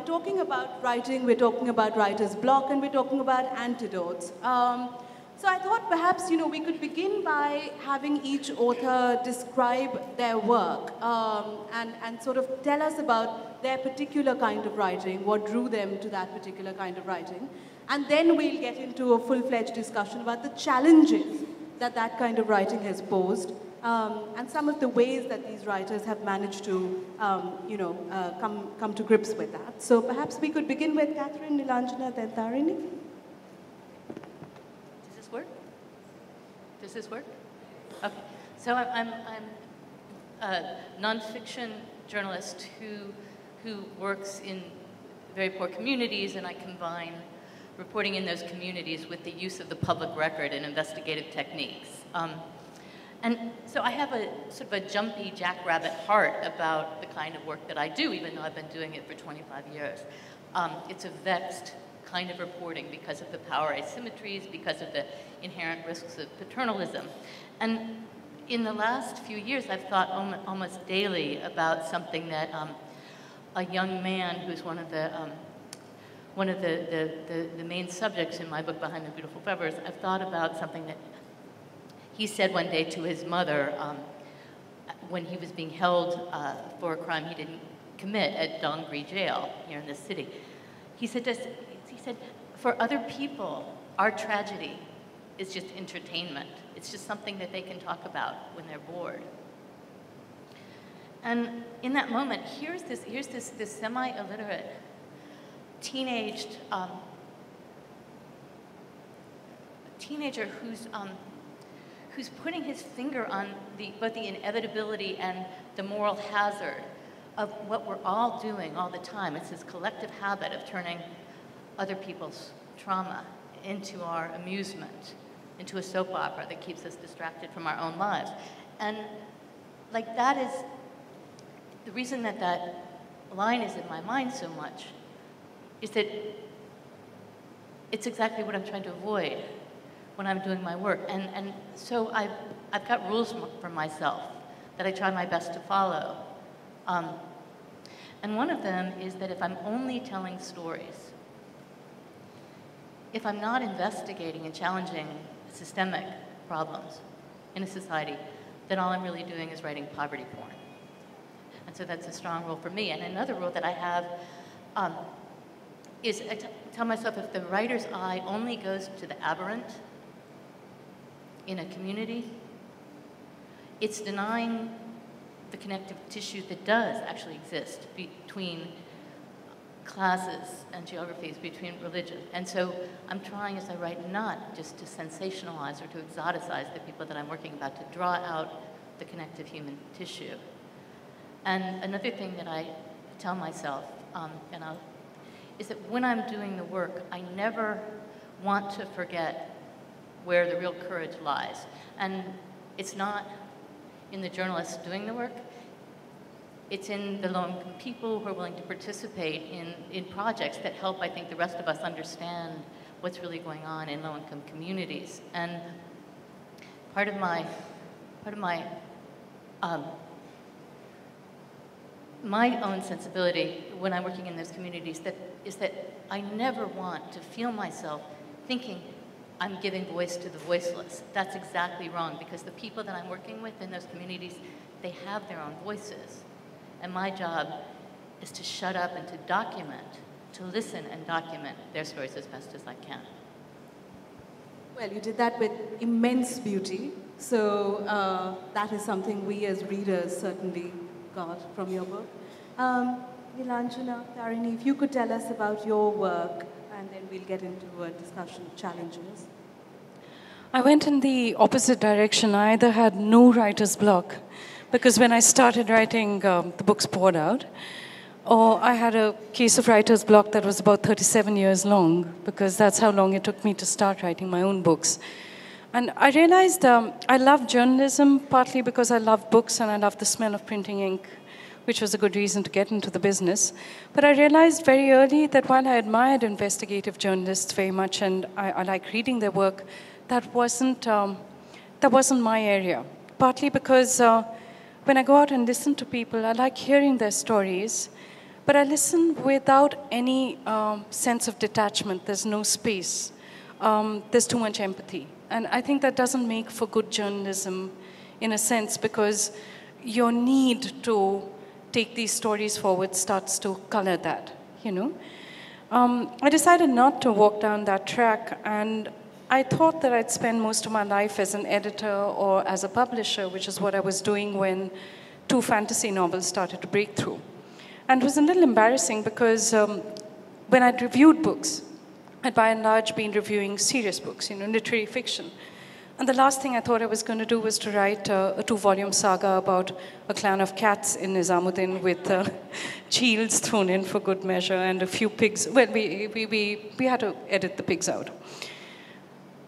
we're talking about writing, we're talking about writer's block, and we're talking about antidotes. So I thought perhaps, we could begin by having each author describe their work and sort of tell us about their particular kind of writing, what drew them to that particular kind of writing. And then we'll get into a full-fledged discussion about the challenges that that kind of writing has posed, and some of the ways that these writers have managed to, come to grips with that. So perhaps we could begin with Katherine, Nilanjana, then Tarini. Does this work? Okay. So I'm a nonfiction journalist who works in very poor communities, and I combine reporting in those communities with the use of the public record and investigative techniques. And so I have a sort of a jumpy jackrabbit heart about the kind of work that I do, even though I've been doing it for 25 years. It's a vexed kind of reporting because of the power asymmetries, because of the inherent risks of paternalism. And in the last few years, I've thought almost daily about something that a young man who's one of the main subjects in my book, Behind the Beautiful Feathers, I've thought about something that he said one day to his mother when he was being held for a crime he didn't commit at Dongri Jail here in this city. He said, for other people, our tragedy is just entertainment. It's just something that they can talk about when they're bored. And in that moment, here's this semi-illiterate, teenager who's putting his finger on both the inevitability and the moral hazard of what we're all doing all the time. It's this collective habit of turning other people's trauma into our amusement, into a soap opera that keeps us distracted from our own lives. And like that is, the reason that that line is in my mind so much is that it's exactly what I'm trying to avoid when I'm doing my work. And so I've got rules for myself that I try my best to follow. And one of them is that if I'm only telling stories, if I'm not investigating and challenging systemic problems in a society, then all I'm really doing is writing poverty porn. And so that's a strong rule for me. And another rule that I have is I tell myself if the writer's eye only goes to the aberrant in a community, it's denying the connective tissue that does actually exist between classes and geographies, between religion. And so I'm trying as I write not just to sensationalize or to exoticize the people that I'm working about, to draw out the connective human tissue. And another thing that I tell myself, is that when I'm doing the work, I never want to forget where the real courage lies. And it's not in the journalists doing the work, it's in the low-income people who are willing to participate in projects that help, I think, the rest of us understand what's really going on in low-income communities. And part of my own sensibility when I'm working in those communities is that I never want to feel myself thinking I'm giving voice to the voiceless. That's exactly wrong, because the people that I'm working with in those communities, they have their own voices. And my job is to shut up and to document, to listen and document their stories as best as I can. Well, you did that with immense beauty. So that is something we as readers certainly got from your book. Nilanjana, Tarini, if you could tell us about your work, and then we'll get into a discussion of challenges. I went in the opposite direction. I either had no writer's block, because when I started writing, the books poured out, or I had a case of writer's block that was about 37 years long, because that's how long it took me to start writing my own books. And I realized I love journalism, partly because I love books and I love the smell of printing ink, which was a good reason to get into the business. But I realized very early that while I admired investigative journalists very much and I like reading their work, that wasn't my area. Partly because when I go out and listen to people, I like hearing their stories, But I listen without any sense of detachment. There's no space. There's too much empathy. And I think that doesn't make for good journalism in a sense, because your need to take these stories forward starts to color that, you know. I decided not to walk down that track, and I thought that I'd spend most of my life as an editor or as a publisher, which is what I was doing when 2 fantasy novels started to break through. And it was a little embarrassing because when I'd reviewed books, I'd by and large been reviewing serious books, you know, literary fiction. And the last thing I thought I was going to do was to write a 2-volume saga about a clan of cats in Nizamuddin with shields thrown in for good measure and a few pigs. Well, we had to edit the pigs out.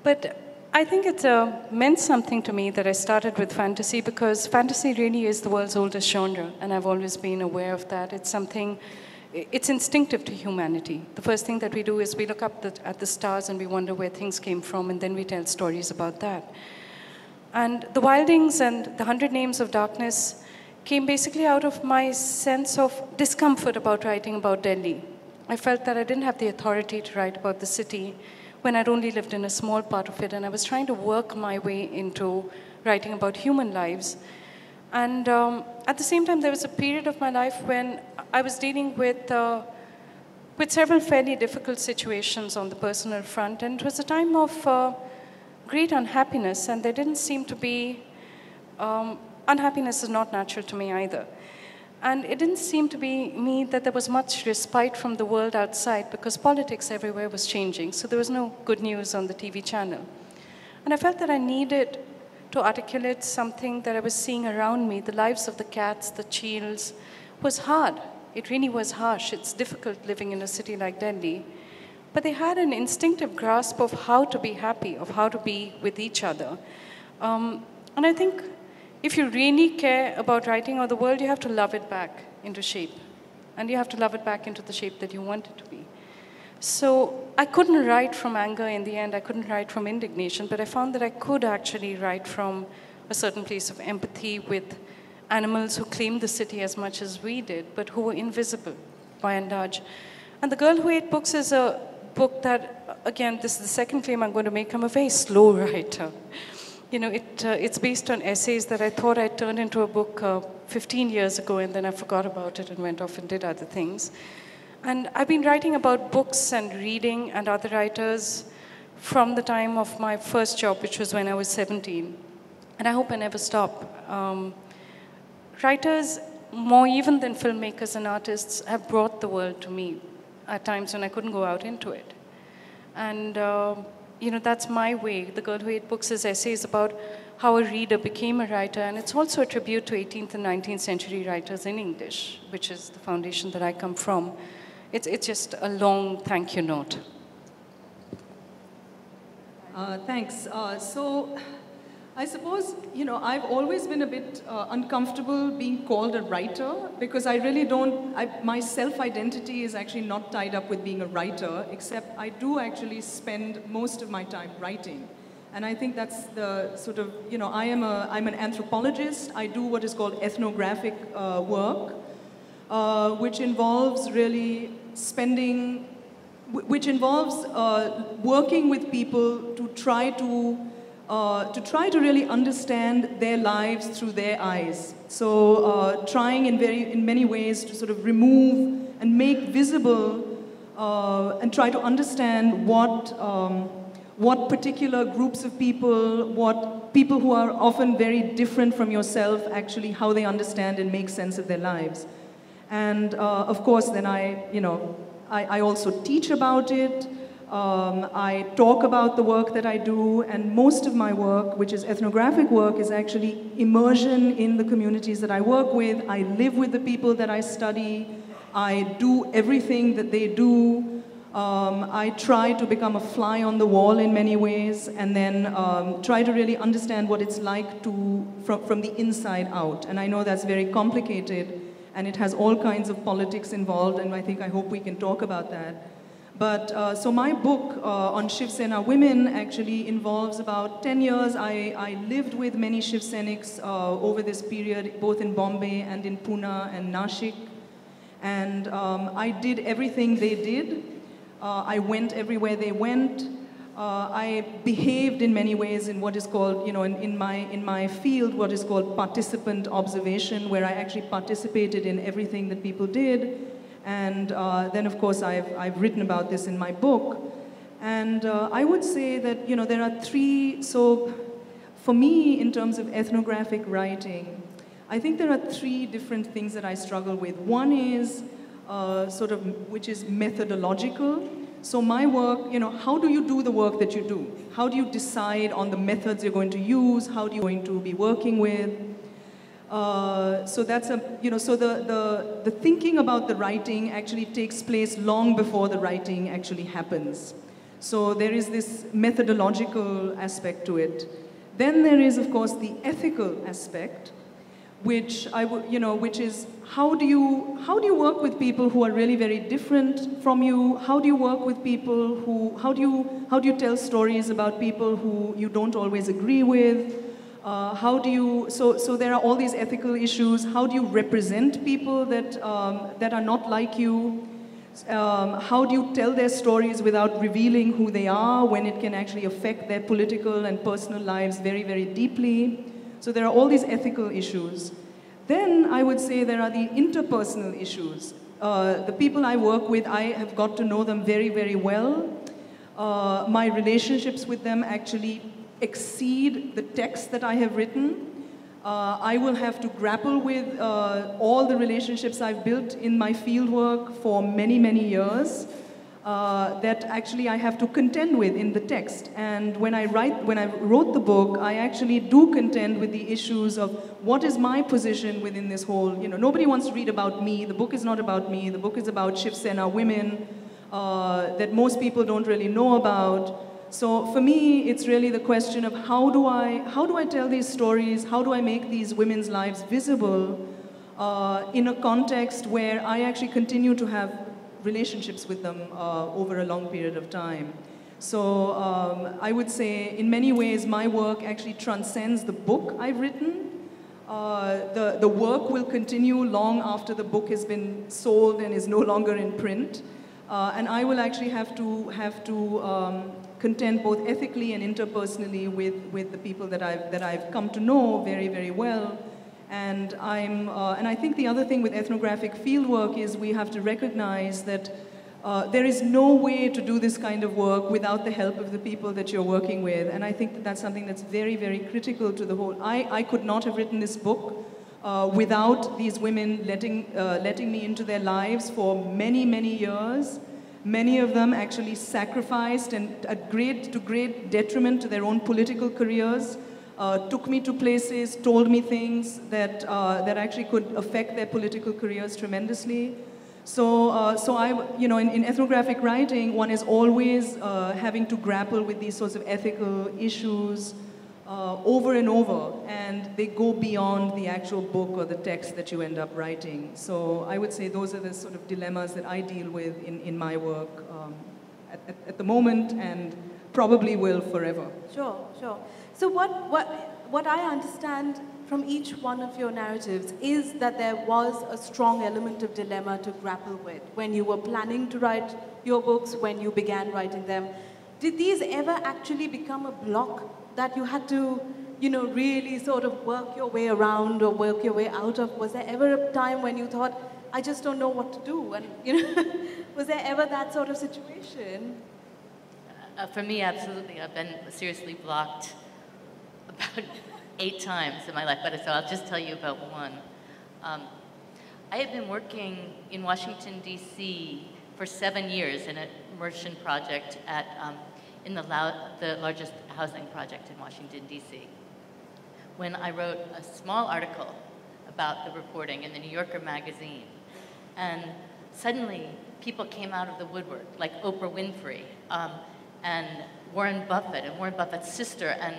But I think it meant something to me that I started with fantasy, because fantasy really is the world's oldest genre, and I've always been aware of that. It's something, it's instinctive to humanity. The first thing that we do is we look up at the stars and we wonder where things came from, and then we tell stories about that. And The Wildings and The 100 Names of Darkness came basically out of my sense of discomfort about writing about Delhi. I felt that I didn't have the authority to write about the city when I'd only lived in a small part of it, and I was trying to work my way into writing about human lives. And at the same time, there was a period of my life when I was dealing with several fairly difficult situations on the personal front, and it was a time of great unhappiness, and there didn't seem to be, unhappiness is not natural to me either. And it didn't seem to be me that there was much respite from the world outside, because politics everywhere was changing, so there was no good news on the TV channel. And I felt that I needed to articulate something that I was seeing around me. The lives of the cats, the cheels, was hard. It really was harsh. It's difficult living in a city like Delhi. But they had an instinctive grasp of how to be happy, of how to be with each other. And I think if you really care about writing or the world, you have to love it back into shape. And you have to love it back into the shape that you want it to be. So I couldn't write from anger in the end. I couldn't write from indignation, but I found that I could actually write from a certain place of empathy with animals who claimed the city as much as we did, but who were invisible, by and large. And The Girl Who Ate Books is a book that, again, this is the second claim I'm going to make. I'm a very slow writer. You know, it's based on essays that I thought I'd turned into a book 15 years ago, and then I forgot about it and went off and did other things. And I've been writing about books and reading and other writers from the time of my first job, which was when I was 17. And I hope I never stop. Writers, more even than filmmakers and artists, have brought the world to me at times when I couldn't go out into it. And you know, that's my way. The Girl Who Ate Books is essays about how a reader became a writer, and it's also a tribute to 18th and 19th century writers in English, which is the foundation that I come from. It's just a long thank you note. Thanks. So I suppose, you know, I've always been a bit uncomfortable being called a writer, because I really don't, my self-identity is actually not tied up with being a writer, except I do actually spend most of my time writing. And I think that's the sort of, you know, I'm an anthropologist. I do what is called ethnographic work, which involves really which involves working with people to try to really understand their lives through their eyes. So trying in many ways to sort of remove and make visible and try to understand what particular groups of people, what people who are often very different from yourself, actually how they understand and make sense of their lives. And of course, then I also teach about it. I talk about the work that I do, and most of my work, which is ethnographic work, is actually immersion in the communities that I work with. I live with the people that I study. I do everything that they do. I try to become a fly on the wall in many ways, and then try to really understand what it's like from the inside out. And I know that's very complicated, and it has all kinds of politics involved, and I hope we can talk about that. But so my book on Shiv Sena women actually involves about 10 years. I lived with many Shiv Senics over this period, both in Bombay and in Pune and Nashik. And I did everything they did. I went everywhere they went. I behaved in many ways in what is called, in my field, what is called participant observation, where I actually participated in everything that people did. And then, of course, I've written about this in my book. And I would say that, there are three, so for me, in terms of ethnographic writing, I think there are three different things that I struggle with. One is which is methodological. So my work, how do you do the work that you do? How do you decide on the methods you're going to use? How do you going to be working with? So that's so the thinking about the writing actually takes place long before the writing actually happens. So there is this methodological aspect to it. Then there is, of course, the ethical aspect, which which is how do you work with people who are really very different from you? How do you work with people how do you tell stories about people who you don't always agree with? So there are all these ethical issues. How do you represent people that are not like you? How do you tell their stories without revealing who they are when it can actually affect their political and personal lives very, very deeply? So there are all these ethical issues. Then I would say there are the interpersonal issues. The people I work with, I have got to know them very, very well. My relationships with them actually exceed the text that I have written. I will have to grapple with all the relationships I've built in my fieldwork for many, many years that actually I have to contend with in the text. And when I wrote the book, I actually do contend with the issues of what is my position within this whole, nobody wants to read about me. The book is not about me. The book is about Shiv Sena women that most people don't really know about. So for me, it's really the question of how do I tell these stories? How do I make these women's lives visible in a context where I actually continue to have relationships with them over a long period of time? So I would say in many ways my work actually transcends the book I've written. The work will continue long after the book has been sold and is no longer in print. And I will actually have to contend both ethically and interpersonally with the people that I've come to know very, very well. And I think the other thing with ethnographic fieldwork is we have to recognize that there is no way to do this kind of work without the help of the people that you're working with. And I think that's something that's very, very critical to the whole. I could not have written this book without these women letting me into their lives for many, many years. Many of them actually sacrificed and to great detriment to their own political careers, took me to places, told me things that actually could affect their political careers tremendously. So in ethnographic writing, one is always having to grapple with these sorts of ethical issues over and over, and they go beyond the actual book or the text that you end up writing. So I would say those are the sort of dilemmas that I deal with in my work at the moment, and probably will forever. Sure. So what I understand from each one of your narratives is that there was a strong element of dilemma to grapple with when you were planning to write your books, when you began writing them. Did these ever actually become a block that you had to, really sort of work your way around or work your way out of? Was there ever a time when you thought, I just don't know what to do? And, was there ever that sort of situation? For me, absolutely. I've been seriously blocked about 8 times in my life, so I'll just tell you about one. I had been working in Washington, D.C. for 7 years in an immersion project in the largest housing project in Washington, D.C. When I wrote a small article about the reporting in the New Yorker magazine, and suddenly people came out of the woodwork, like Oprah Winfrey, and Warren Buffett, and Warren Buffett's sister, and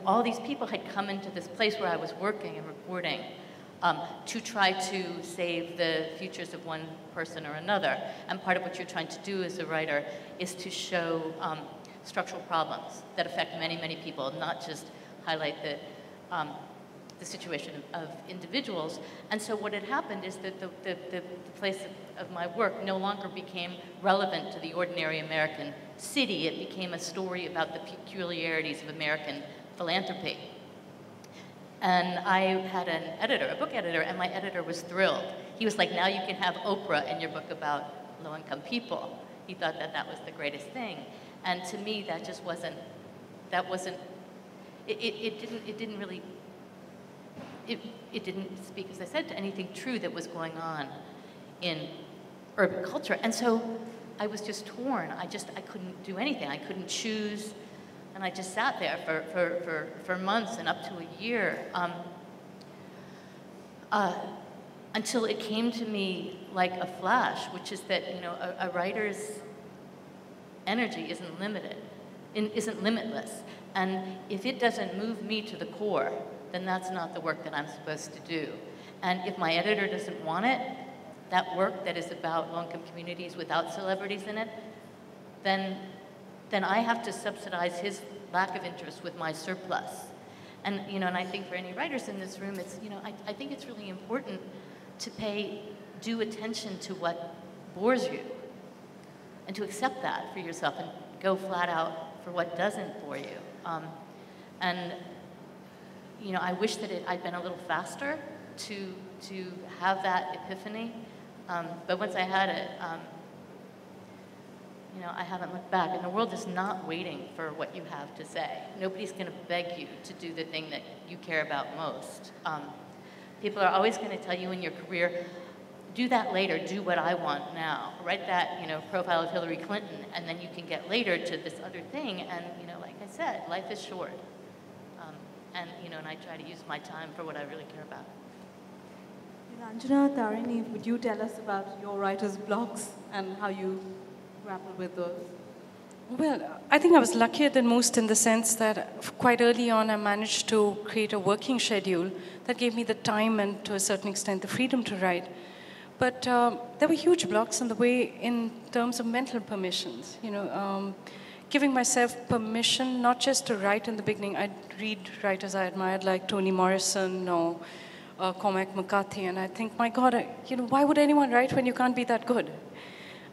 all these people had come into this place where I was working and reporting to try to save the futures of one person or another. And part of what you're trying to do as a writer is to show structural problems that affect many, many people, not just highlight the situation of individuals. And so what had happened is that the place of my work no longer became relevant to the ordinary American city. It became a story about the peculiarities of American philanthropy. And I had an editor, a book editor, and my editor was thrilled. He was like, now you can have Oprah in your book about low-income people. He thought that that was the greatest thing. And to me, that just wasn't, it didn't speak, as I said, to anything true that was going on in urban culture. And so I was just torn. I couldn't do anything. I couldn't choose. And I just sat there for months and up to a year until it came to me like a flash, which is that, you know, a writer's energy isn't limitless. And if it doesn't move me to the core, then that's not the work that I'm supposed to do. And if my editor doesn't want it, that work that is about low-income communities without celebrities in it, then I have to subsidize his lack of interest with my surplus. And, you know, and I think for any writers in this room, it's, you know, I think it's really important to pay due attention to what bores you and to accept that for yourself and go flat out for what doesn't bore you. And, you know, I wish that I'd been a little faster to have that epiphany. But once I had it, you know, I haven't looked back. And the world is not waiting for what you have to say. Nobody's going to beg you to do the thing that you care about most. People are always going to tell you in your career, do that later, do what I want now. Write that, you know, profile of Hillary Clinton, and then you can get later to this other thing. And, you know, like I said, life is short. And, you know, and I try to use my time for what I really care about. Nilanjana, Tarini, would you tell us about your writer's blocks and how you grapple with those? Well, I think I was luckier than most in the sense that quite early on I managed to create a working schedule that gave me the time and to a certain extent the freedom to write. But there were huge blocks in the way in terms of mental permissions, you know, giving myself permission not just to write in the beginning. I'd read writers I admired like Toni Morrison or Cormac McCarthy, and I think, my God, you know, why would anyone write when you can't be that good?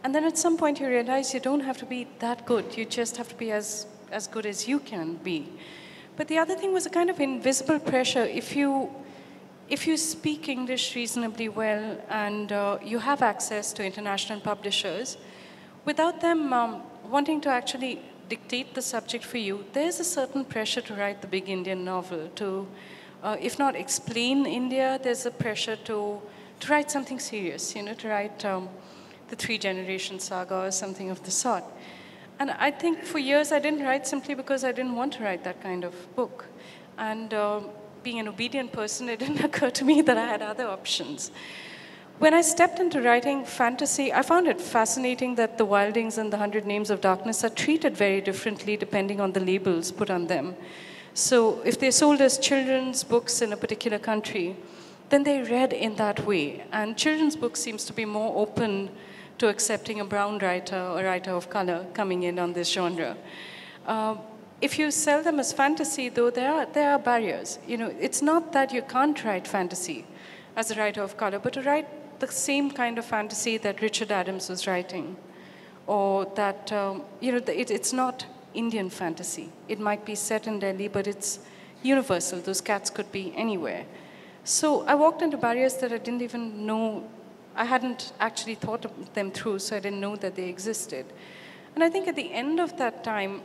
And then at some point you realize you don't have to be that good. You just have to be as good as you can be. But the other thing was a kind of invisible pressure. If you speak English reasonably well and you have access to international publishers, without them wanting to actually dictate the subject for you, there's a certain pressure to write the big Indian novel, to, if not explain India, there's a pressure to write something serious, you know, to write the Three-Generation Saga or something of the sort. And I think for years I didn't write simply because I didn't want to write that kind of book. And being an obedient person, it didn't occur to me that I had other options. When I stepped into writing fantasy, I found it fascinating that the Wildings and the 100 Names of Darkness are treated very differently depending on the labels put on them. So if they're sold as children's books in a particular country, then they're read in that way. And children's books seems to be more open to accepting a brown writer or writer of color coming in on this genre. If you sell them as fantasy, though, there are barriers. You know, it's not that you can't write fantasy as a writer of color, but to write the same kind of fantasy that Richard Adams was writing, or that, you know, it's not Indian fantasy. It might be set in Delhi, but it's universal. Those cats could be anywhere. So I walked into barriers that I didn't even know, I hadn't actually thought of them through, so I didn't know that they existed. And I think at the end of that time,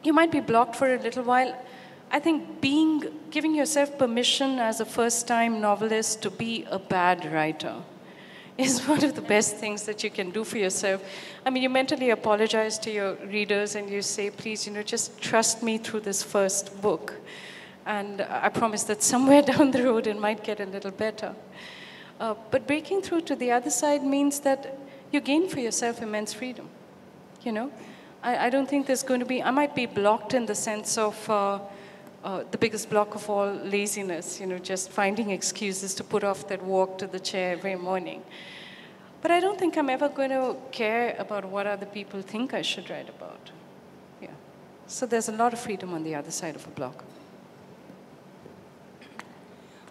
you might be blocked for a little while. I think giving yourself permission as a first-time novelist to be a bad writer is one of the best things that you can do for yourself. I mean, you mentally apologize to your readers and you say, please, you know, just trust me through this first book. And I promise that somewhere down the road it might get a little better. But breaking through to the other side means that you gain for yourself immense freedom, you know? I don't think there's going to be, I might be blocked in the sense of the biggest block of all, laziness, you know, just finding excuses to put off that walk to the chair every morning. But I don't think I'm ever going to care about what other people think I should write about. Yeah. So there's a lot of freedom on the other side of a block.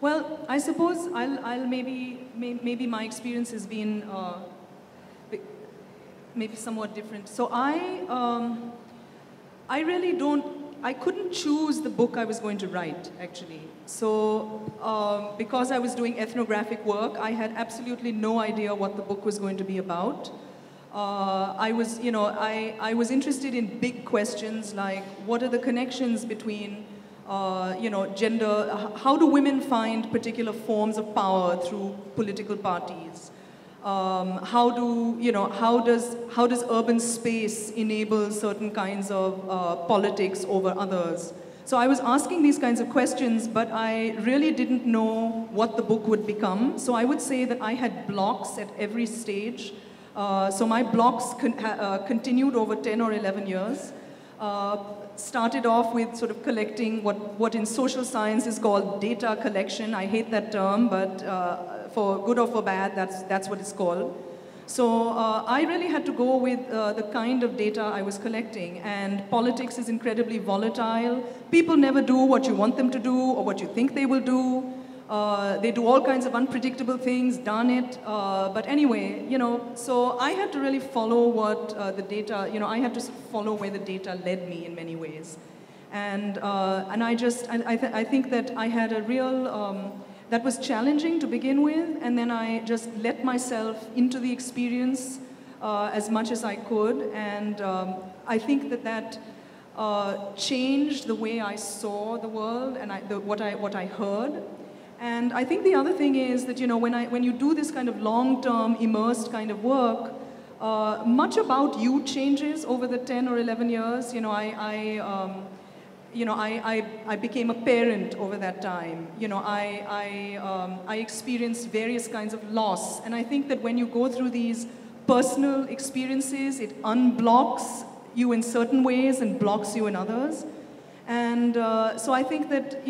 Well, I suppose I'll maybe my experience has been maybe somewhat different. So I really I couldn't choose the book I was going to write, actually. So because I was doing ethnographic work, I had absolutely no idea what the book was going to be about. I was interested in big questions like, what are the connections between gender? How do women find particular forms of power through political parties? How does urban space enable certain kinds of politics over others? So I was asking these kinds of questions, but I really didn't know what the book would become. So I would say that I had blocks at every stage. So my blocks continued over 10 or 11 years. Started off with sort of collecting what in social science is called data collection. I hate that term, but for good or for bad, that's what it's called. So I really had to go with the kind of data I was collecting, and politics is incredibly volatile. People never do what you want them to do or what you think they will do. They do all kinds of unpredictable things, darn it. But anyway, so I had to really follow what the data, I had to follow where the data led me in many ways. And I think that I had a real, that was challenging to begin with, and then I just let myself into the experience as much as I could, and I think that changed the way I saw the world and what I heard. And I think the other thing is that, when you do this kind of long-term, immersed kind of work, much about you changes over the 10 or 11 years. I became a parent over that time. I experienced various kinds of loss. And I think that when you go through these personal experiences, it unblocks you in certain ways and blocks you in others. And so I think that,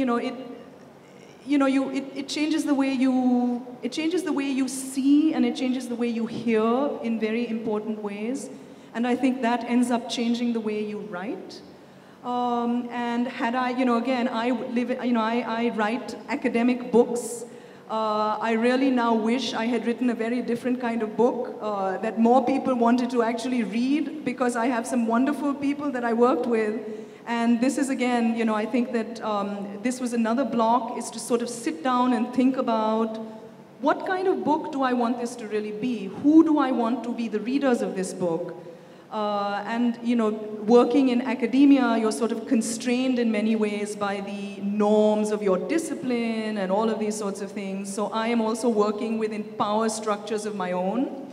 it changes the way you see, and it changes the way you hear in very important ways. And I think that ends up changing the way you write. And had I, again, I write academic books. I really now wish I had written a very different kind of book that more people wanted to actually read, because I have some wonderful people that I worked with. And this is, again, I think that this was another block, is to sort of sit down and think about what kind of book do I want this to really be? Who do I want to be the readers of this book? And, working in academia, you're sort of constrained in many ways by the norms of your discipline and all of these sorts of things. So I am also working within power structures of my own.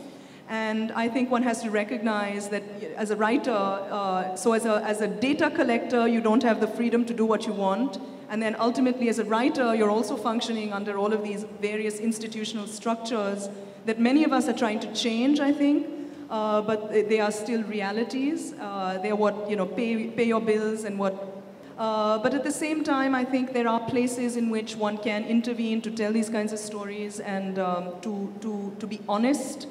And I think one has to recognize that as a writer, so as a data collector, you don't have the freedom to do what you want. And then ultimately, as a writer, you're also functioning under all of these various institutional structures that many of us are trying to change, I think. But they are still realities. They're what, pay your bills and what. But at the same time, I think there are places in which one can intervene to tell these kinds of stories and to be honest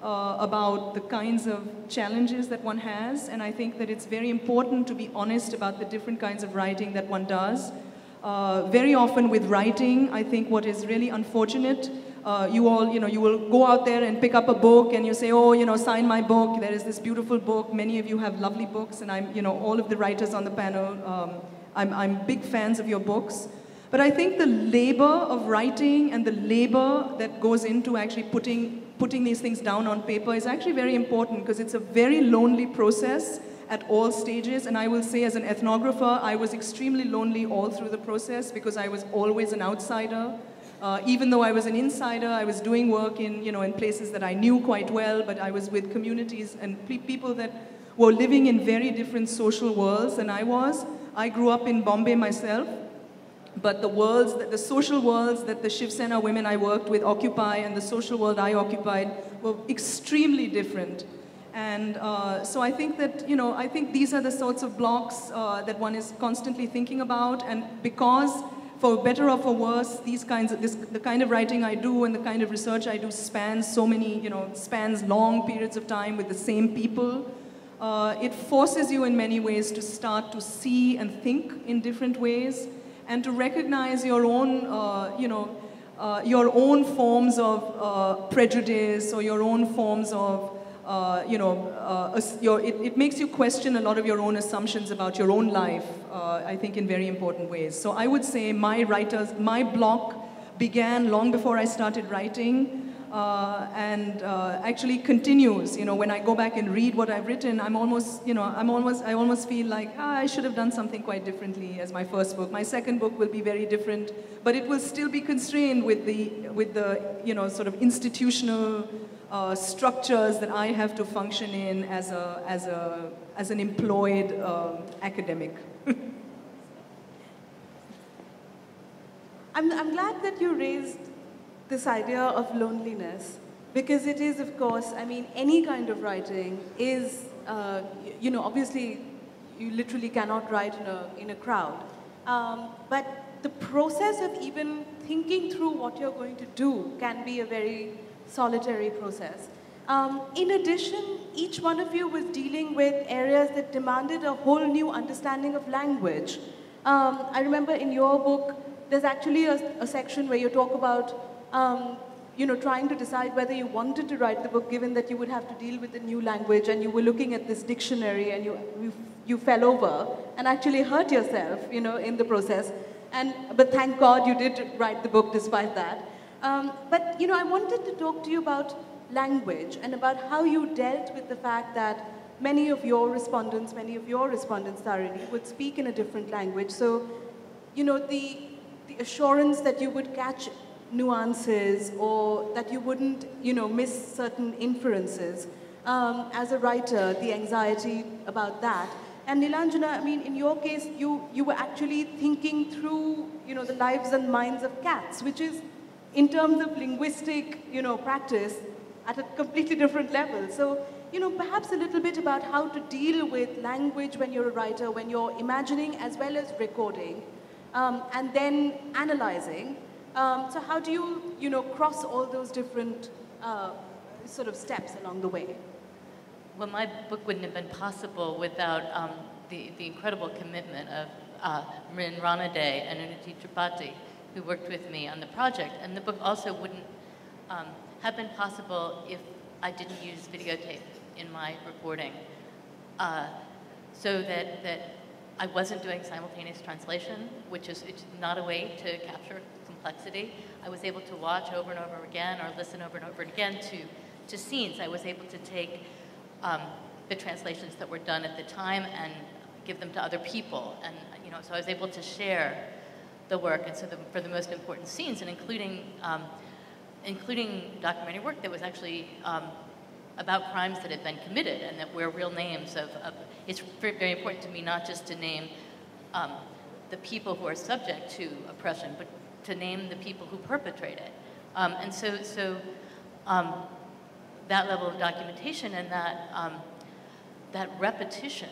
about the kinds of challenges that one has. And I think that it's very important to be honest about the different kinds of writing that one does. Very often with writing, I think what is really unfortunate, you will go out there and pick up a book and you say, oh, sign my book. There is this beautiful book. Many of you have lovely books, and all of the writers on the panel, I'm big fans of your books. But I think the labor of writing and the labor that goes into actually putting these things down on paper is actually very important, because it's a very lonely process at all stages. And I will say, as an ethnographer, I was extremely lonely all through the process, because I was always an outsider. Even though I was an insider, I was doing work in places that I knew quite well, but I was with communities and people that were living in very different social worlds than I was. I grew up in Bombay myself, but the social worlds that the Shiv Sena women I worked with occupy and the social world I occupied were extremely different. And so I think that, I think these are the sorts of blocks that one is constantly thinking about. And because, for better or for worse, the kind of writing I do and the kind of research I do spans so many, spans long periods of time with the same people, it forces you in many ways to start to see and think in different ways. and to recognize your own, your own forms of prejudice or your own forms of, it makes you question a lot of your own assumptions about your own life, I think in very important ways. So I would say my block began long before I started writing, and actually continues. When I go back and read what I've written, I almost feel like I should have done something quite differently as my first book. My second book will be very different, but it will still be constrained with the sort of institutional structures that I have to function in as an employed academic. I'm glad that you raised this idea of loneliness, because it is, of course, I mean, any kind of writing is, obviously you literally cannot write in a crowd. But the process of even thinking through what you're going to do can be a very solitary process. In addition, each one of you was dealing with areas that demanded a whole new understanding of language. I remember in your book, there's actually a section where you talk about trying to decide whether you wanted to write the book, given that you would have to deal with a new language, and you were looking at this dictionary and you fell over and actually hurt yourself, in the process. But thank God you did write the book despite that. But I wanted to talk to you about language and about how you dealt with the fact that many of your respondents, Tarini, would speak in a different language. So, the assurance that you would catch nuances or that you wouldn't, miss certain inferences. As a writer, the anxiety about that. And Nilanjana, I mean, in your case, you were actually thinking through, the lives and minds of cats, which is, in terms of linguistic, practice, at a completely different level. So, perhaps a little bit about how to deal with language when you're a writer, when you're imagining as well as recording, and then analyzing. So how do you, cross all those different sort of steps along the way? Well, my book wouldn't have been possible without the incredible commitment of Mrin Ranade and Unity Tripathi, who worked with me on the project. And the book also wouldn't have been possible if I didn't use videotape in my reporting. So that I wasn't doing simultaneous translation, which is not a way to capture complexity. I was able to watch over and over again or listen over and over again to scenes. I was able to take the translations that were done at the time and give them to other people. And so I was able to share the work. And so for the most important scenes, and including documentary work that was actually about crimes that had been committed and that were real names of it's very important to me not just to name the people who are subject to oppression, but to name the people who perpetrate it. And so that level of documentation and that repetition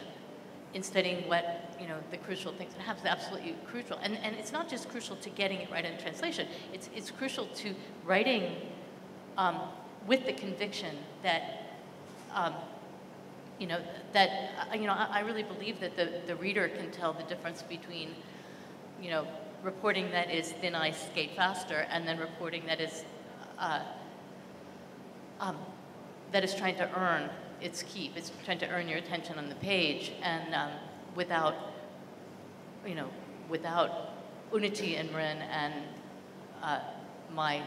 in studying what, the crucial things that happen is absolutely crucial. And it's not just crucial to getting it right in translation, it's crucial to writing with the conviction that, I really believe that the reader can tell the difference between, reporting that is thin ice, skate faster, and then reporting that is trying to earn its keep. It's trying to earn your attention on the page, and without Unity and Mrin and my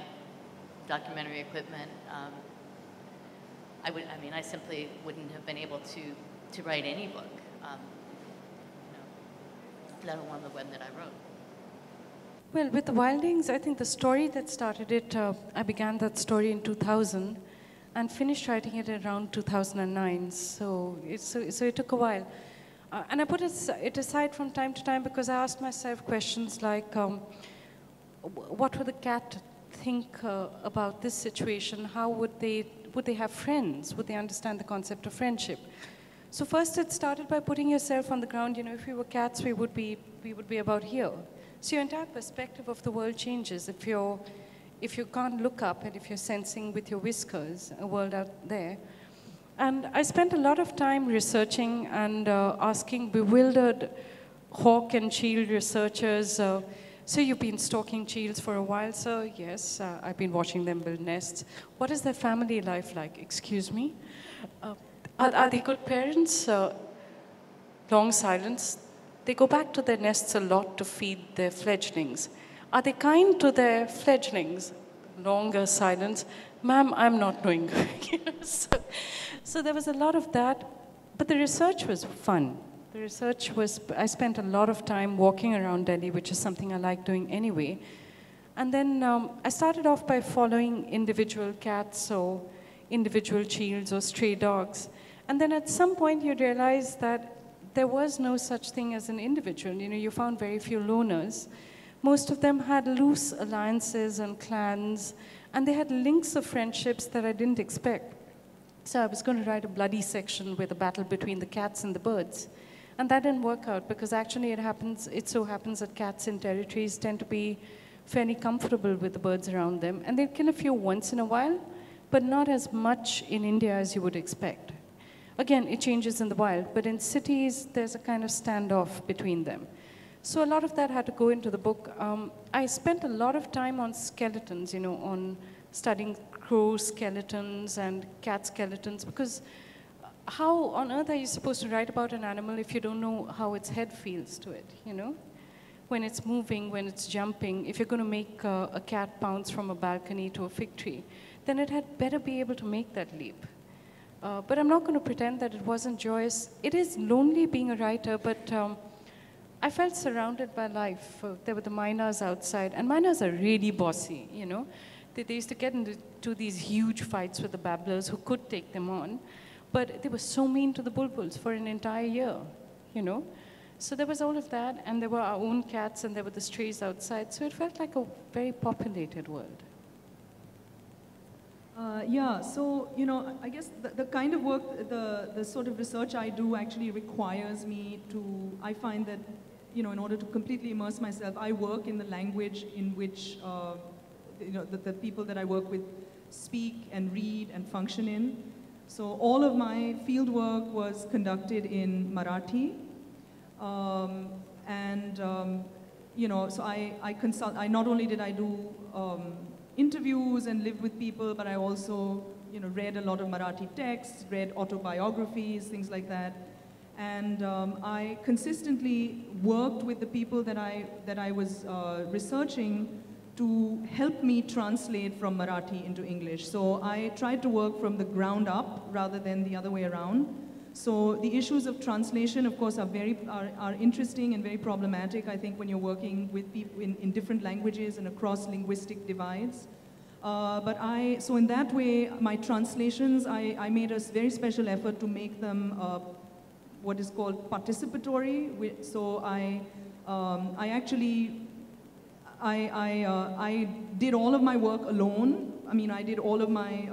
documentary equipment, I simply wouldn't have been able to write any book, let alone the one that I wrote. Well, with the Wildings, I think the story that started it, I began that story in 2000 and finished writing it around 2009. So it took a while. And I put it aside from time to time because I asked myself questions like, what would the cat think about this situation? How would they have friends? Would they understand the concept of friendship? So first it started by putting yourself on the ground. If we were cats, we would be about here. So your entire perspective of the world changes. If you can't look up and if you're sensing with your whiskers a world out there. And I spent a lot of time researching and asking bewildered hawk and shield researchers. So you've been stalking shields for a while, sir? Yes, I've been watching them build nests. What is their family life like? Excuse me? Are they good parents? Long silence. They go back to their nests a lot to feed their fledglings. Are they kind to their fledglings? Longer silence. Ma'am, I'm not knowing. So there was a lot of that, but the research was fun. The research was, I spent a lot of time walking around Delhi, which is something I like doing anyway. And then I started off by following individual cats or individual shields or stray dogs. And then at some point you realize that there was no such thing as an individual. You know, you found very few loners. Most of them had loose alliances and clans, and they had links of friendships that I didn't expect. So I was going to write a bloody section with a battle between the cats and the birds. And that didn't work out because actually it so happens that cats in territories tend to be fairly comfortable with the birds around them. And they kill a few once in a while, but not as much in India as you would expect. Again, it changes in the wild, but in cities, there's a kind of standoff between them. So a lot of that had to go into the book. I spent a lot of time on skeletons, you know, on studying crow skeletons and cat skeletons, because how on earth are you supposed to write about an animal if you don't know how its head feels to it, you know? When it's moving, when it's jumping, if you're going to make a cat bounce from a balcony to a fig tree, then it had better be able to make that leap. But I'm not going to pretend that it wasn't joyous. It is lonely being a writer, but I felt surrounded by life. There were the miners outside, and miners are really bossy, you know. They used to get into these huge fights with the babblers who could take them on, but they were so mean to the bulbuls for an entire year, you know. So there was all of that, and there were our own cats, and there were the strays outside, so it felt like a very populated world. Yeah, so, you know, I guess the kind of work, the sort of research I do actually requires me to, I find that, you know, in order to completely immerse myself, I work in the language in which, you know, the people that I work with speak and read and function in. So all of my field work was conducted in Marathi. You know, so I not only did I do interviews and lived with people, but I also, you know, read a lot of Marathi texts, read autobiographies, things like that. And I consistently worked with the people that I was researching to help me translate from Marathi into English. So I tried to work from the ground up rather than the other way around. So the issues of translation, of course, are interesting and very problematic, I think, when you're working with people in different languages and across linguistic divides. So in that way, my translations, I made a very special effort to make them what is called participatory. So I did all of my work alone. I mean, I did all of my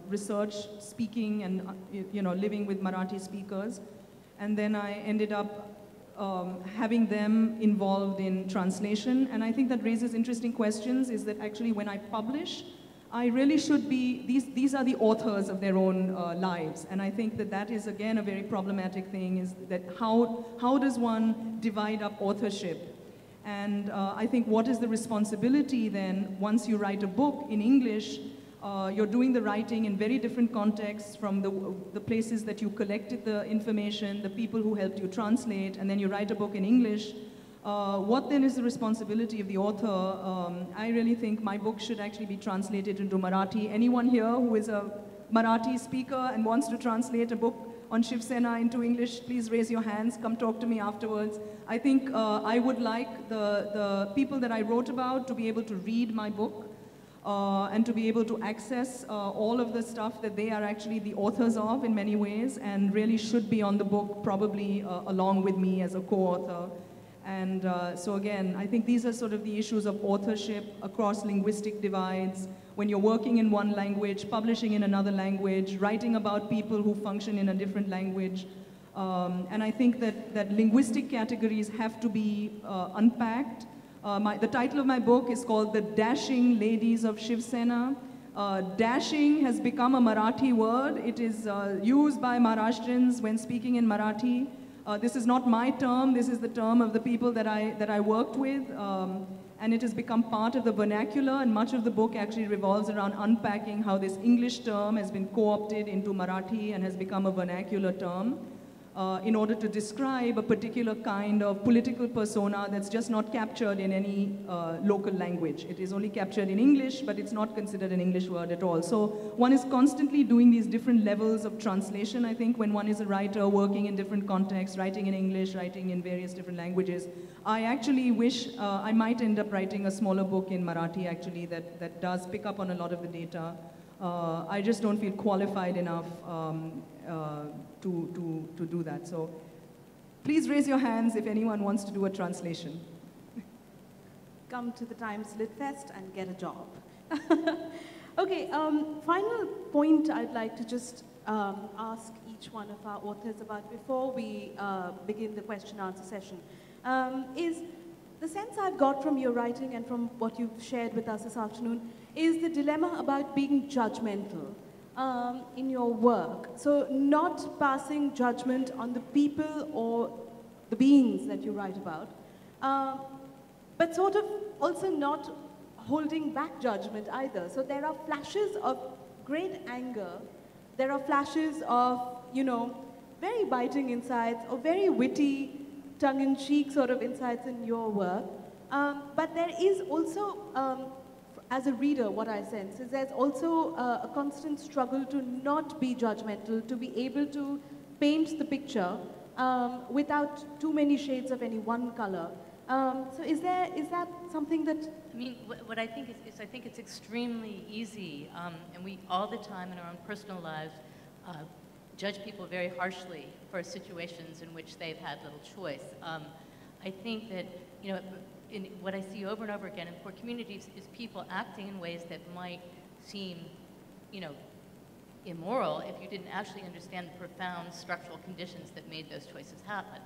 research, speaking and, you know, living with Marathi speakers. And then I ended up having them involved in translation. And I think that raises interesting questions, is that actually when I publish, I really should be, these are the authors of their own lives. And I think that that is, again, a very problematic thing, is that how does one divide up authorship? And I think what is the responsibility then, once you write a book in English, you're doing the writing in very different contexts from the places that you collected the information, the people who helped you translate, and then you write a book in English. What then is the responsibility of the author? I really think my book should actually be translated into Marathi. Anyone here who is a Marathi speaker and wants to translate a book on Shiv Sena into English, please raise your hands, come talk to me afterwards. I think I would like the people that I wrote about to be able to read my book and to be able to access all of the stuff that they are actually the authors of in many ways, and really should be on the book probably along with me as a co-author. And so again, I think these are sort of the issues of authorship across linguistic divides, when you're working in one language, publishing in another language, writing about people who function in a different language. And I think that linguistic categories have to be unpacked. The title of my book is called The Dashing Ladies of Shiv Sena. Dashing has become a Marathi word. It is used by Maharashtrians when speaking in Marathi. This is not my term, this is the term of the people that I worked with, and it has become part of the vernacular, and much of the book actually revolves around unpacking how this English term has been co-opted into Marathi and has become a vernacular term in order to describe a particular kind of political persona that's just not captured in any local language. It is only captured in English, but it's not considered an English word at all. So one is constantly doing these different levels of translation, I think, when one is a writer working in different contexts, writing in English, writing in various different languages. I actually wish I might end up writing a smaller book in Marathi, actually, that does pick up on a lot of the data. I just don't feel qualified enough to do that. So please raise your hands if anyone wants to do a translation. Come to the Times Litfest and get a job. Okay, final point I'd like to just ask each one of our authors about before we begin the question-answer session is the sense I've got from your writing and from what you've shared with us this afternoon is the dilemma about being judgmental in your work. So not passing judgment on the people or the beings that you write about, but sort of also not holding back judgment either. So there are flashes of great anger, there are flashes of, you know, very biting insights or very witty, tongue-in-cheek sort of insights in your work. But there is also, as a reader, what I sense is there's also a constant struggle to not be judgmental, to be able to paint the picture without too many shades of any one color. So is that something that... I mean, what I think is I think it's extremely easy, and we all the time in our own personal lives judge people very harshly for situations in which they've had little choice. I think that, you know, what I see over and over again in poor communities is people acting in ways that might seem, you know, immoral if you didn't actually understand the profound structural conditions that made those choices happen.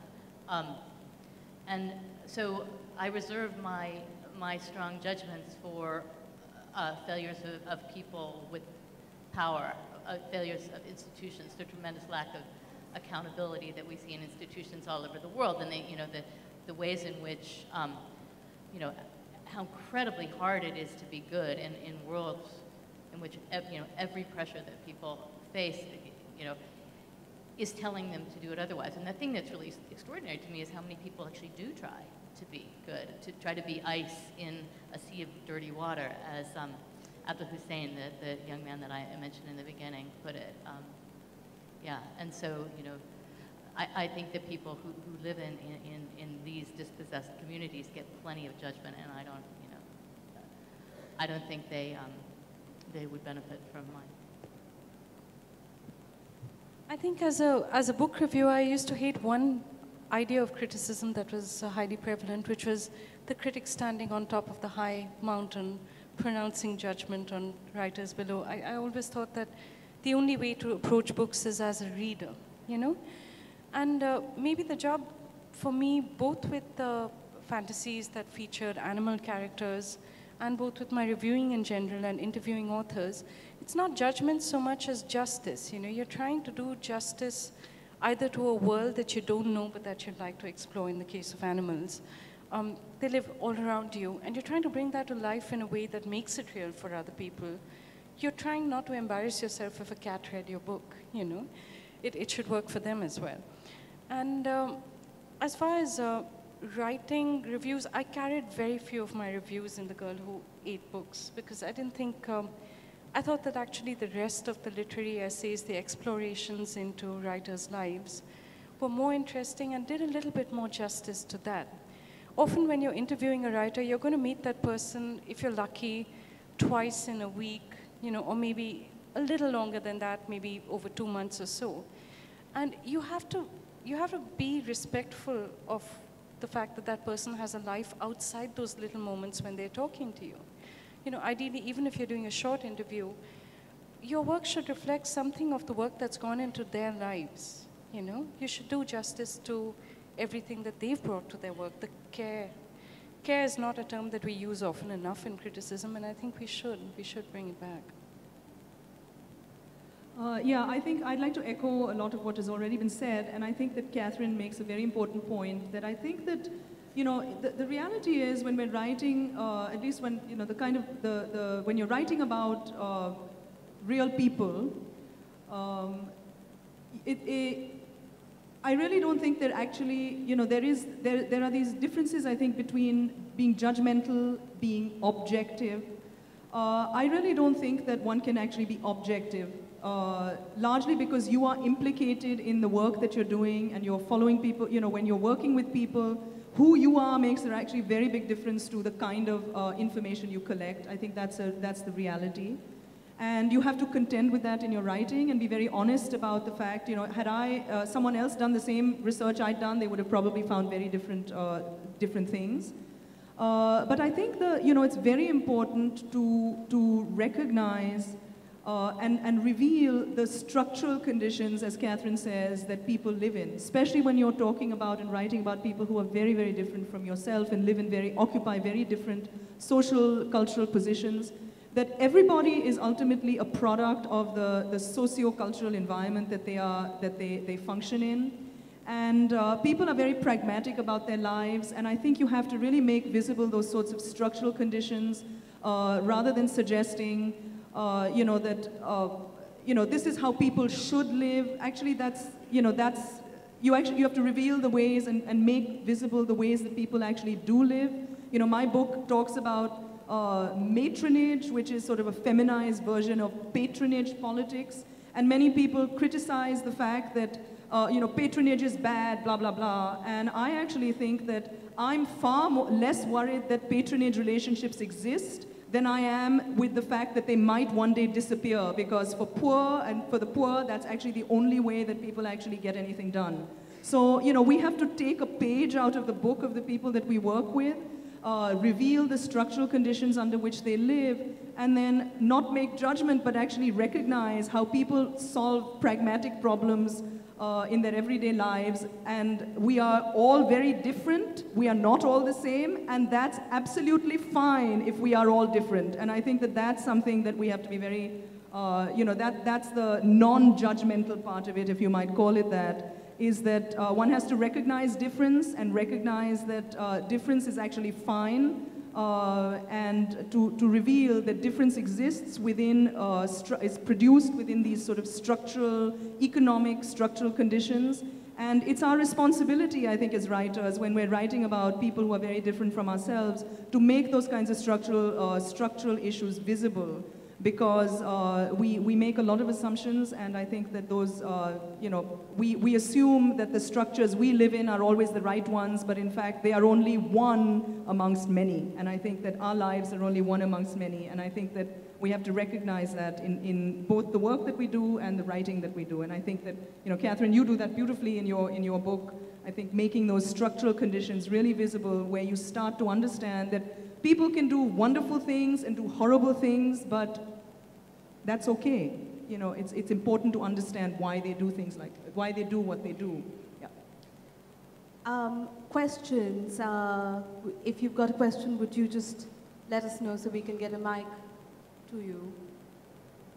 And so I reserve my strong judgments for failures of people with power, failures of institutions, the tremendous lack of accountability that we see in institutions all over the world, and you know, the ways in which, you know, how incredibly hard it is to be good in worlds in which, you know, every pressure that people face, you know, is telling them to do it otherwise. And the thing that's really extraordinary to me is how many people actually do try to be good, to try to be ice in a sea of dirty water, as Abdul Hussein, the young man that I mentioned in the beginning, put it. Yeah, and so, you know, I think that people who live in these dispossessed communities get plenty of judgment, and I don't, you know, I don't think they would benefit from mine. I think as a book reviewer, I used to hate one idea of criticism that was highly prevalent, which was the critic standing on top of the high mountain, pronouncing judgment on writers below. I always thought that the only way to approach books is as a reader, you know? And maybe the job for me, both with the fantasies that featured animal characters and both with my reviewing in general and interviewing authors, it's not judgment so much as justice. You know, you're trying to do justice either to a world that you don't know but that you'd like to explore in the case of animals. They live all around you, and you're trying to bring that to life in a way that makes it real for other people. You're trying not to embarrass yourself if a cat read your book, you know. It should work for them as well. And as far as writing reviews, I carried very few of my reviews in The Girl Who Ate Books because I didn't think, I thought that actually the rest of the literary essays, the explorations into writers' lives, were more interesting and did a little bit more justice to that. Often when you're interviewing a writer, you're going to meet that person, if you're lucky, twice in a week, you know, or maybe a little longer than that, maybe over 2 months or so. And you have to be respectful of the fact that that person has a life outside those little moments when they're talking to you. You know, ideally, even if you're doing a short interview, your work should reflect something of the work that's gone into their lives, you know? You should do justice to everything that they've brought to their work, the care. Care is not a term that we use often enough in criticism, and I think we should bring it back. Yeah, I think I'd like to echo a lot of what has already been said, and I think that Katherine makes a very important point, that I think that, you know, the reality is when we're writing, at least when, you know, the kind of, when you're writing about real people, I really don't think that actually, you know, there are these differences, I think, between being judgmental, being objective. I really don't think that one can actually be objective, largely because you are implicated in the work that you're doing and you're following people, you know, when you're working with people, who you are makes an actually very big difference to the kind of information you collect. I think that's the reality. And you have to contend with that in your writing and be very honest about the fact, you know, had someone else done the same research I'd done, they would have probably found very different things. But I think you know, it's very important to recognize and reveal the structural conditions, as Katherine says, that people live in, especially when you're talking about and writing about people who are very, very different from yourself and occupy very different social, cultural positions. That everybody is ultimately a product of the socio-cultural environment that they function in. And people are very pragmatic about their lives, and I think you have to really make visible those sorts of structural conditions rather than suggesting, you know, that, you know, this is how people should live. Actually, you have to reveal the ways and make visible the ways that people actually do live. You know, my book talks about matronage, which is sort of a feminized version of patronage politics. And many people criticize the fact that, you know, patronage is bad, blah, blah, blah. And I actually think that I'm far less worried that patronage relationships exist than I am with the fact that they might one day disappear, because for the poor, that's actually the only way that people actually get anything done. So, you know, we have to take a page out of the book of the people that we work with, reveal the structural conditions under which they live, and then not make judgment, but actually recognize how people solve pragmatic problems in their everyday lives. And we are all very different. We are not all the same, and that's absolutely fine if we are all different. And I think that that's something that we have to be very, you know, that's the non-judgmental part of it, if you might call it that, is that one has to recognize difference and recognize that difference is actually fine, and to reveal that difference exists within, is produced within these sort of economic structural conditions. And it's our responsibility, I think, as writers, when we're writing about people who are very different from ourselves, to make those kinds of structural issues visible. Because we make a lot of assumptions, and I think that those, you know, we assume that the structures we live in are always the right ones, but in fact they are only one amongst many. And I think that our lives are only one amongst many, and I think that we have to recognize that in both the work that we do and the writing that we do. And I think that, you know, Katherine, you do that beautifully in your book. I think making those structural conditions really visible, where you start to understand that people can do wonderful things and do horrible things, but that's okay. You know, it's important to understand why they do things why they do what they do. Yeah. Questions. If you've got a question, would you just let us know so we can get a mic to you?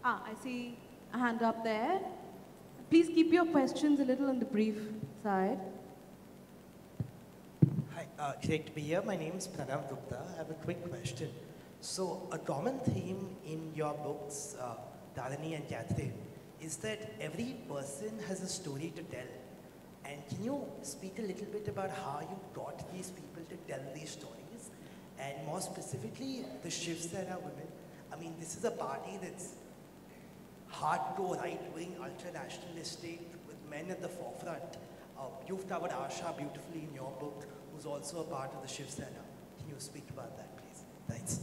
I see a hand up there. Please keep your questions a little on the brief side. Hi, great to be here. My name is Pranav Gupta. I have a quick question. So a common theme in your books, Tarini and Katherine, is that every person has a story to tell. And can you speak a little bit about how you got these people to tell these stories? And more specifically, the Shiv Sena women. I mean, this is a party that's hardcore, right-wing, ultra-nationalistic, with men at the forefront. You've covered Asha beautifully in your book, who's also a part of the Shiv Sena. Can you speak about that, please? Thanks.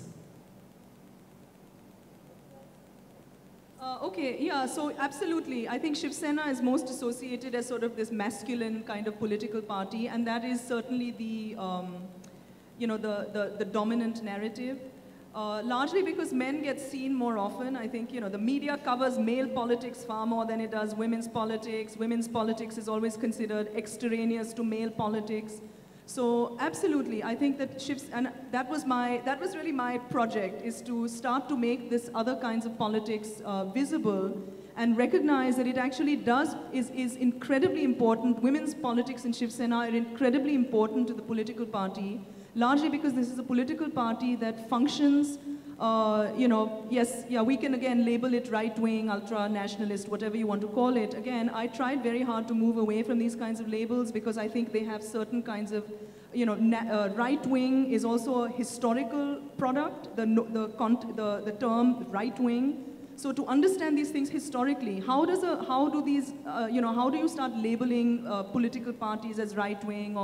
Okay, yeah, so absolutely. I think Shiv Sena is most associated as sort of this masculine kind of political party, and that is certainly the, you know, the dominant narrative. Largely because men get seen more often. I think, you know, the media covers male politics far more than it does women's politics. Women's politics is always considered extraneous to male politics. So absolutely, I think that shifts, and that was really my project, is to start to make this other kinds of politics visible and recognize that it actually is incredibly important. Women's politics in Shiv Sena are incredibly important to the political party, largely because this is a political party that functions, we can again label it right-wing, ultra-nationalist, whatever you want to call it. Again, I tried very hard to move away from these kinds of labels because I think they have certain kinds of, right-wing is also a historical product, the term right-wing. So to understand these things historically, how do you start labeling political parties as right-wing?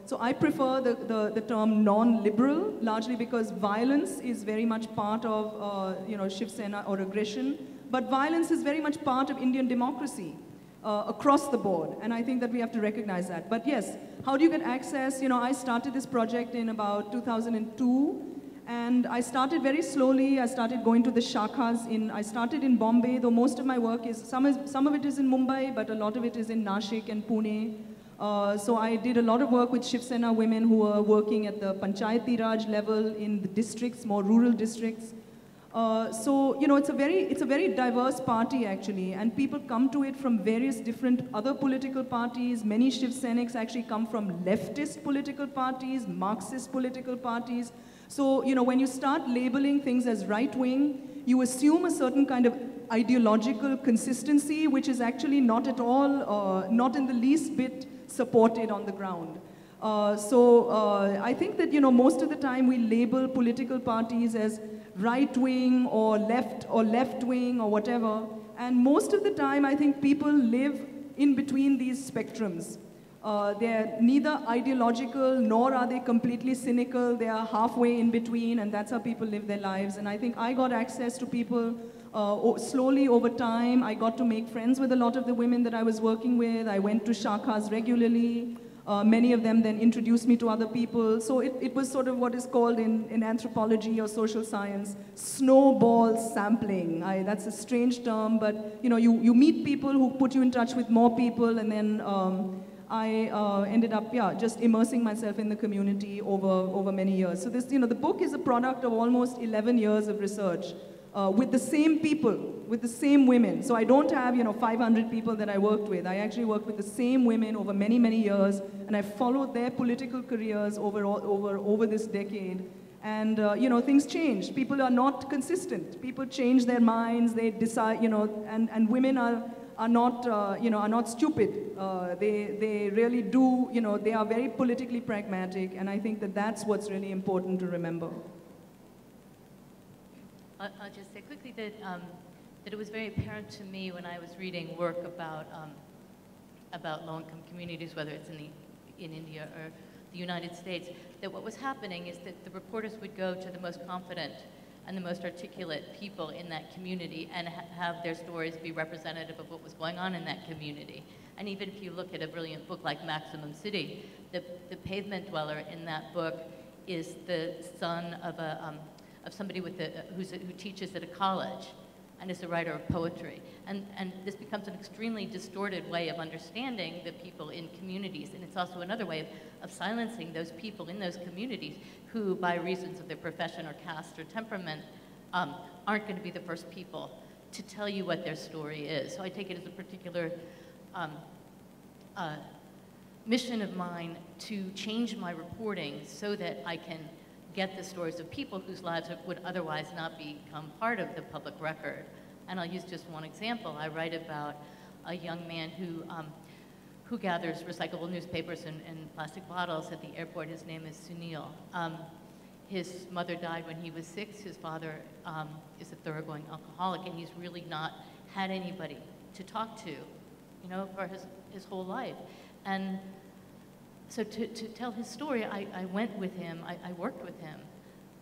So I prefer the term non-liberal, largely because violence is very much part of Shiv Sena or aggression, but violence is very much part of Indian democracy across the board, and I think that we have to recognize that. But yes, how do you get access? I started this project in about 2002. And I started very slowly. I started going to the shakhas I started in Bombay, though most of my work some of it is in Mumbai, but a lot of it is in Nashik and Pune. So I did a lot of work with Shiv Sena women who were working at the Panchayati Raj level in the districts, more rural districts. It's a very diverse party actually, and people come to it from various different other political parties. Many Shiv Senics actually come from leftist political parties, Marxist political parties. So, when you start labeling things as right-wing, you assume a certain kind of ideological consistency, which is actually not at all, not in the least bit supported on the ground. I think that, most of the time we label political parties as right-wing or left-wing or whatever. And most of the time, I think people live in between these spectrums. They're neither ideological nor are they completely cynical. They are halfway in between, and that's how people live their lives. And I think I got access to people slowly over time. I got to make friends with a lot of the women that I was working with. I went to shakhas regularly. Many of them then introduced me to other people. So it was sort of what is called in anthropology or social science, snowball sampling. That's a strange term, but you meet people who put you in touch with more people, and then I ended up, just immersing myself in the community over many years. So this, the book is a product of almost 11 years of research with the same people, with the same women. So I don't have, 500 people that I worked with. I actually worked with the same women over many, many years, and I followed their political careers over this decade. And, things change. People are not consistent. People change their minds. They decide, and women are not stupid. They really do, they are very politically pragmatic, and I think that that's what's really important to remember. I'll just say quickly that it was very apparent to me when I was reading work about low-income communities, whether it's in India or the United States, that what was happening is that the reporters would go to the most confident and the most articulate people in that community and have their stories be representative of what was going on in that community. And even if you look at a brilliant book like Maximum City, the pavement dweller in that book is the son of somebody who teaches at a college and is a writer of poetry. And this becomes an extremely distorted way of understanding the people in communities. And it's also another way of silencing those people in those communities who, by reasons of their profession or caste or temperament, aren't going to be the first people to tell you what their story is. So I take it as a particular mission of mine to change my reporting so that I can get the stories of people whose lives would otherwise not become part of the public record. And I'll use just one example. I write about a young man who gathers recyclable newspapers and plastic bottles at the airport. His name is Sunil. His mother died when he was 6. His father is a thoroughgoing alcoholic, and he's really not had anybody to talk to, for his whole life. And so to tell his story, I went with him, I worked with him,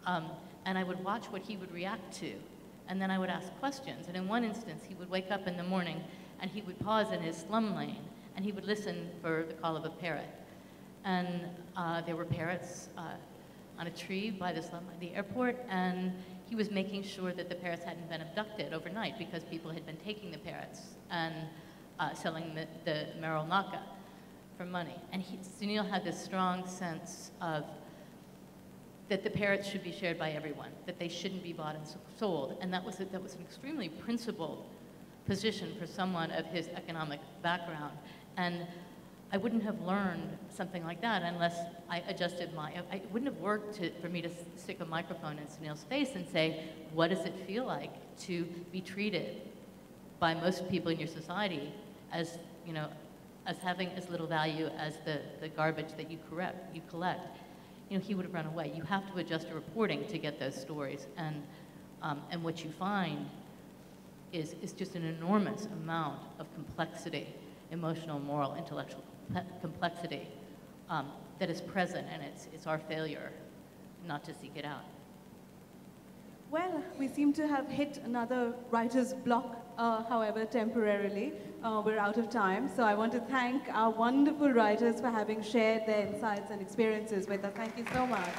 and I would watch what he would react to, and then I would ask questions. And in one instance, he would wake up in the morning, and he would pause in his slum lane, and he would listen for the call of a parrot. And there were parrots on a tree by the airport, and he was making sure that the parrots hadn't been abducted overnight because people had been taking the parrots and selling the Meryl Naka. for money. And Sunil had this strong sense of that the parrots should be shared by everyone, that they shouldn't be bought and sold. And that was an extremely principled position for someone of his economic background. And I wouldn't have learned something like that unless I adjusted it wouldn't have worked for me to stick a microphone in Sunil's face and say, what does it feel like to be treated by most people in your society as, as having as little value as the garbage that you collect? He would have run away. You have to adjust your reporting to get those stories. And what you find is just an enormous amount of complexity, emotional, moral, intellectual complexity that is present, and it's our failure not to seek it out. Well, we seem to have hit another writer's block, however, temporarily. We're out of time, so I want to thank our wonderful writers for having shared their insights and experiences with us. Thank you so much.